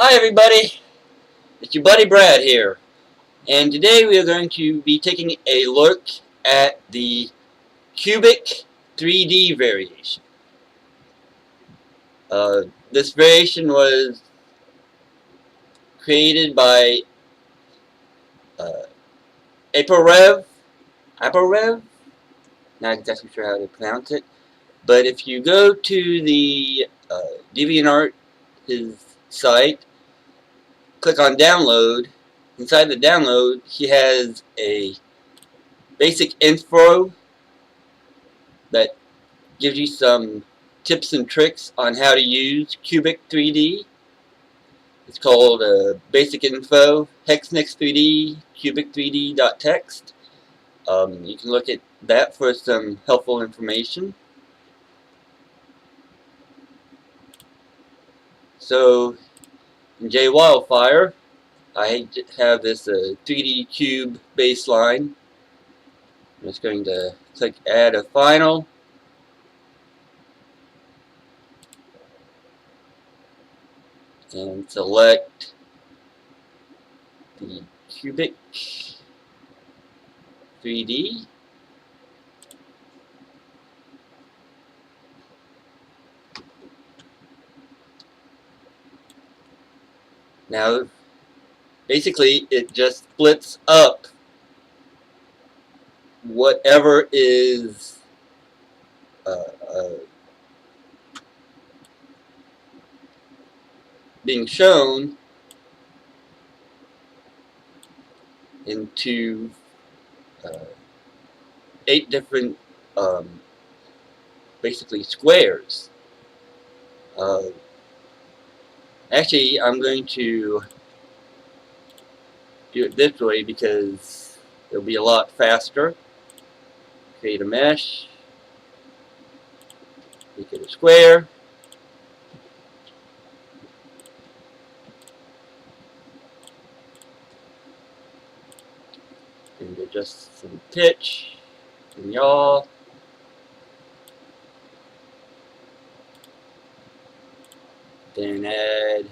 Hi everybody, it's your buddy Brad here, and today we are going to be taking a look at the Cubic 3D variation. This variation was created by uh, Aporev, not exactly sure how to pronounce it, but if you go to the DeviantArt, his site, click on download. Inside the download, he has a basic info that gives you some tips and tricks on how to use Cubic3D. It's called Basic Info, HexNext3D, Cubic3D.text. You can look at that for some helpful information. So, in JWildfire, I have this 3D cube baseline. I'm just going to click Add a Final. And select the Cubic 3D. Now, basically, it just splits up whatever is being shown into 8 different basically squares. Actually, I'm going to do it this way because it'll be a lot faster. Create a mesh, make it a square, and adjust some pitch and yaw. Then add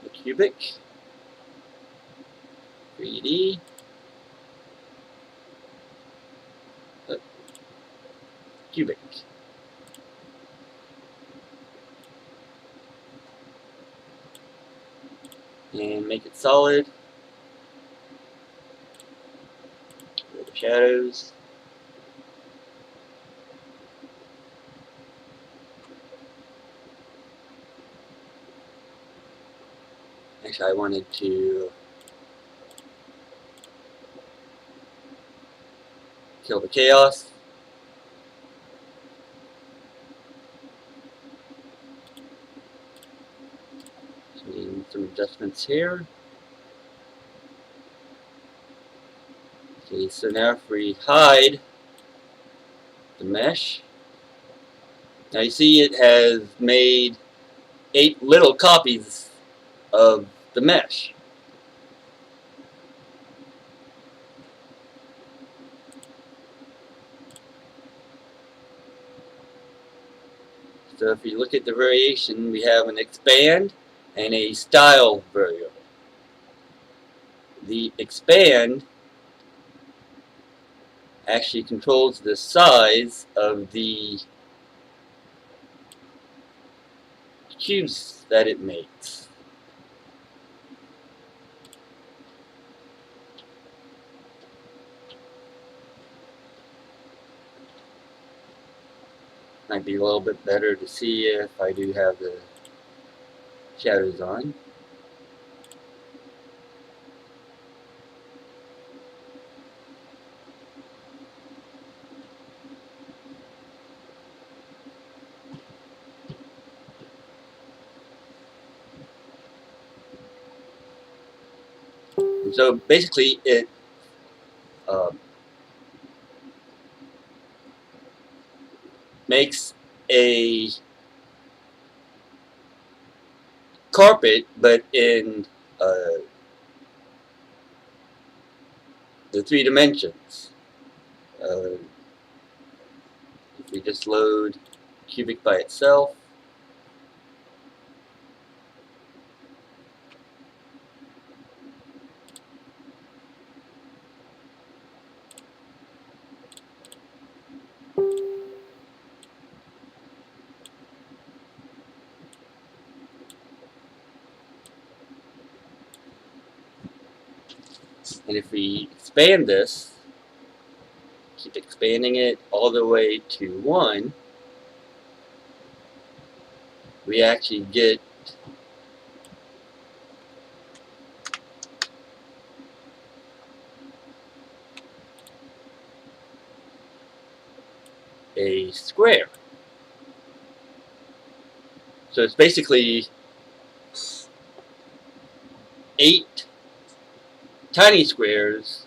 the cubic 3D. Cubic. And make it solid. With the shadows. Actually, I wanted to kill the chaos. So making some adjustments here. Okay, so now if we hide the mesh, now you see it has made 8 little copies of the mesh. So if you look at the variation, we have an expand and a style variable. The expand actually controls the size of the cubes that it makes. Might be a little bit better to see if I do have the shadows on. And so basically it makes a carpet, but in the 3 dimensions. If we just load cubic by itself, And if we expand this, keep expanding it all the way to 1, we actually get a square. So it's basically 8 tiny squares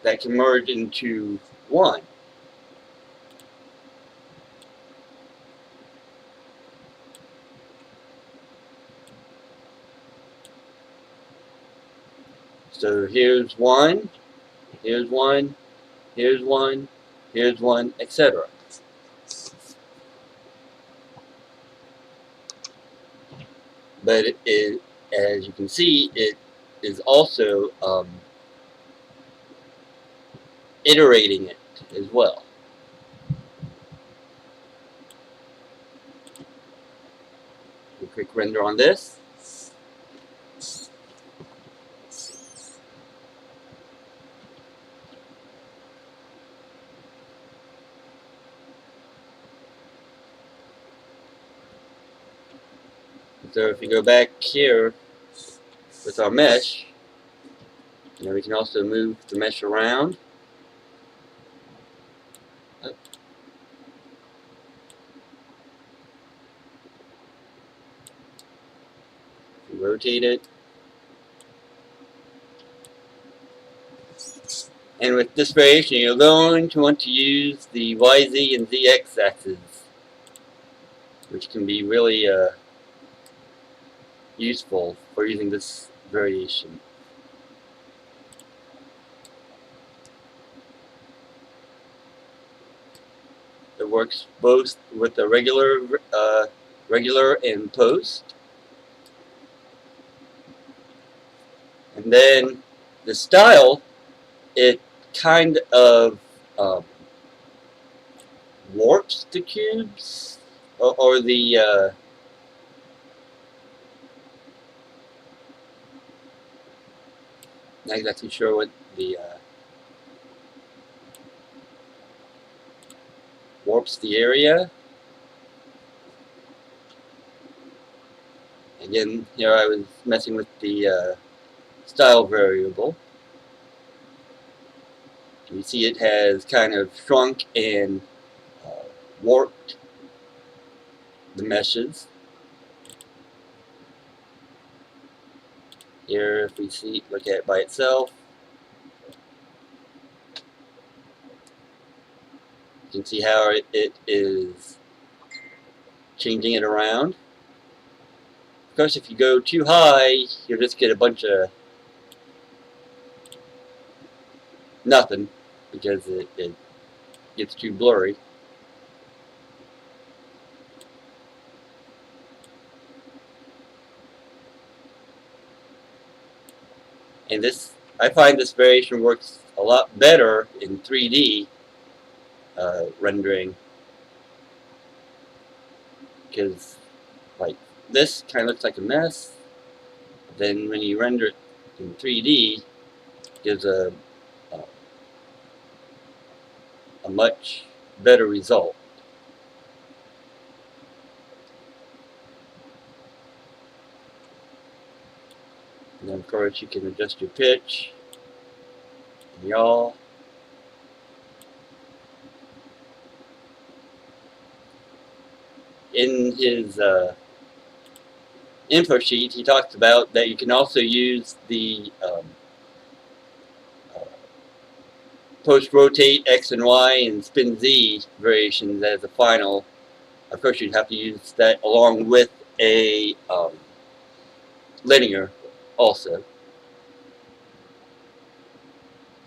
that can merge into 1. So here's 1, here's 1, here's 1, here's 1, etc. But as you can see, it is also iterating it as well. A quick render on this. So if you go back here with our mesh, we can also move the mesh around. Rotate it. And with this variation, you're going to want to use the YZ and ZX axes, which can be really useful for using this variation. It works both with the regular and post. And then the style, it kind of warps the cubes, or the not exactly sure what the warps the area. Again, here I was messing with the style variable. You see it has kind of shrunk and warped the meshes. Here, if we look at it by itself, you can see how it is changing it around. Of course, if you go too high, you'll just get a bunch of nothing because it gets too blurry. And I find this variation works a lot better in 3D rendering, because like this kind of looks like a mess. Then when you render it in 3D, it gives a much better result. And then of course you can adjust your pitch and yaw. In his info sheet, he talks about that you can also use the post rotate X and Y and spin Z variations as a final. Of course, you'd have to use that along with a linear also.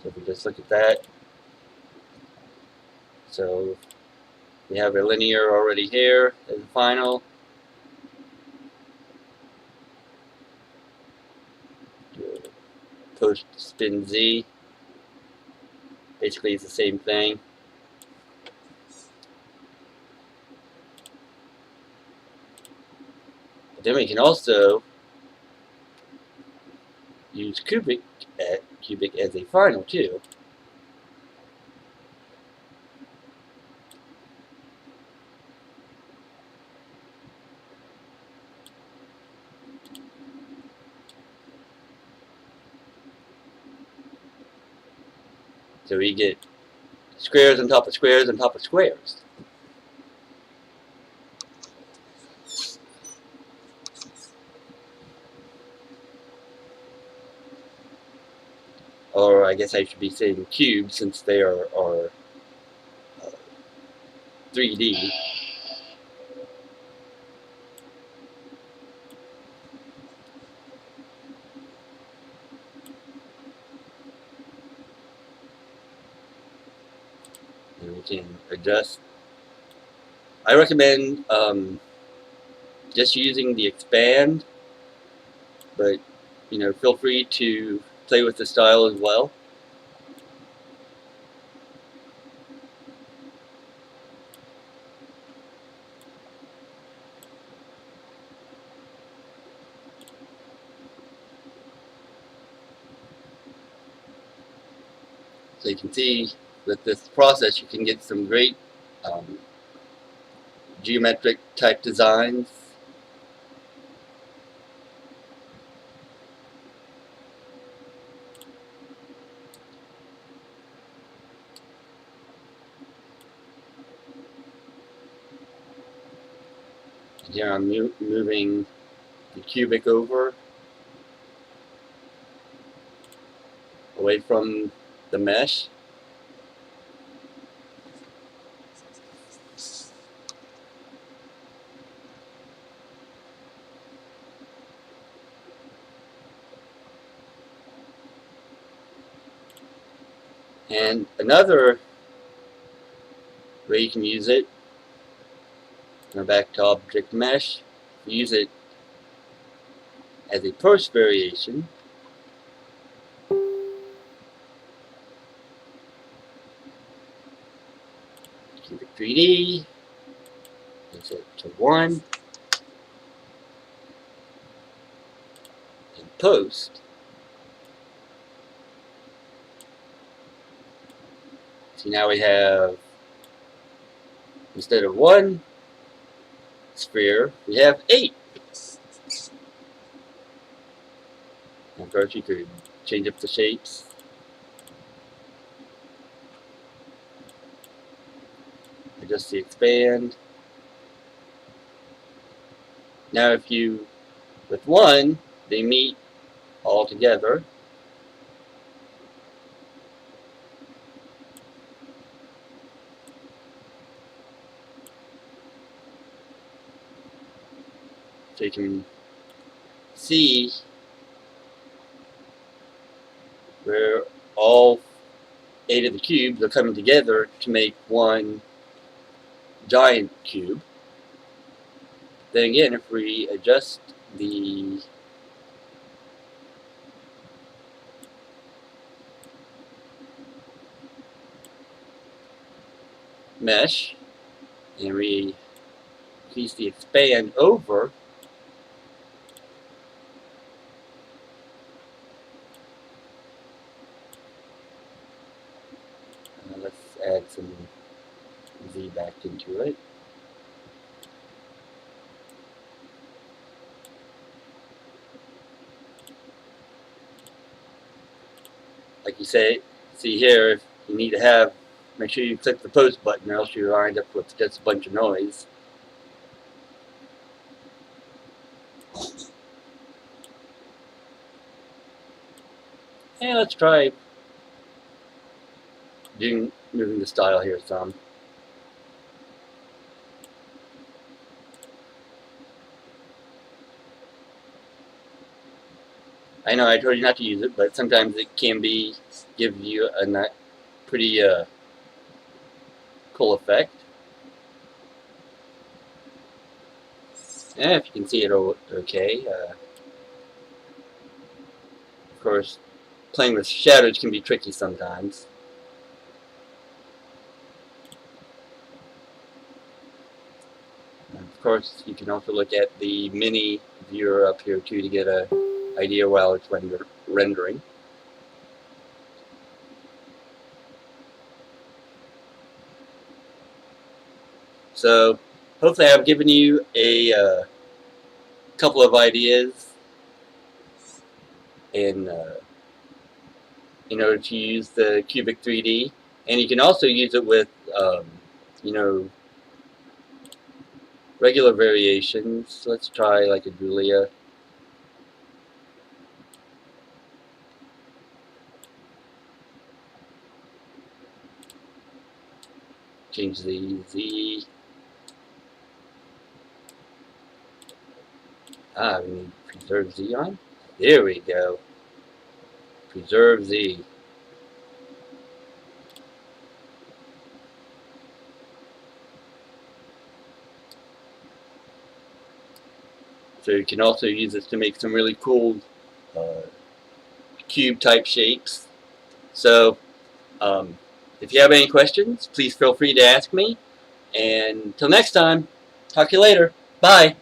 So if we just look at that, so we have a linear already here as a final. Post spin Z. Basically, it's the same thing. But then we can also use cubic as a final too. So we get squares on top of squares on top of squares. Or I guess I should be saying cubes since they are 3D. And we can adjust. I recommend just using the expand, but you know, feel free to play with the style as well. So you can see with this process you can get some great geometric type designs. And here I'm moving the cubic over away from the mesh. And another way you can use it, go back to object mesh, use it as a post variation. Cubic3D, set it to 1, and post. See, now we have, instead of 1 sphere, we have 8. And of course you could change up the shapes. Adjust the expand. Now if you, with 1, they meet all together. So you can see where all 8 of the cubes are coming together to make one giant cube. Then again, if we adjust the mesh and we increase the expand over, let's add some Z back into it. Like you say, see here, if you need to have, make sure you click the post button or else you wind up with just a bunch of noise. And let's try moving the style here some. I know I told you not to use it, but sometimes it can give you a pretty cool effect. And if you can see it okay. Of course, playing with shadows can be tricky sometimes. And of course, you can also look at the mini viewer up here too to get an idea while it's rendering. So hopefully I've given you a couple of ideas in order to use the Cubic3D, and you can also use it with you know, regular variations. Let's try like a Julia. Change the Z. We need preserve Z on. There we go. Preserve Z. So you can also use this to make some really cool cube type shapes. So if you have any questions, please feel free to ask me. And until next time, talk to you later. Bye.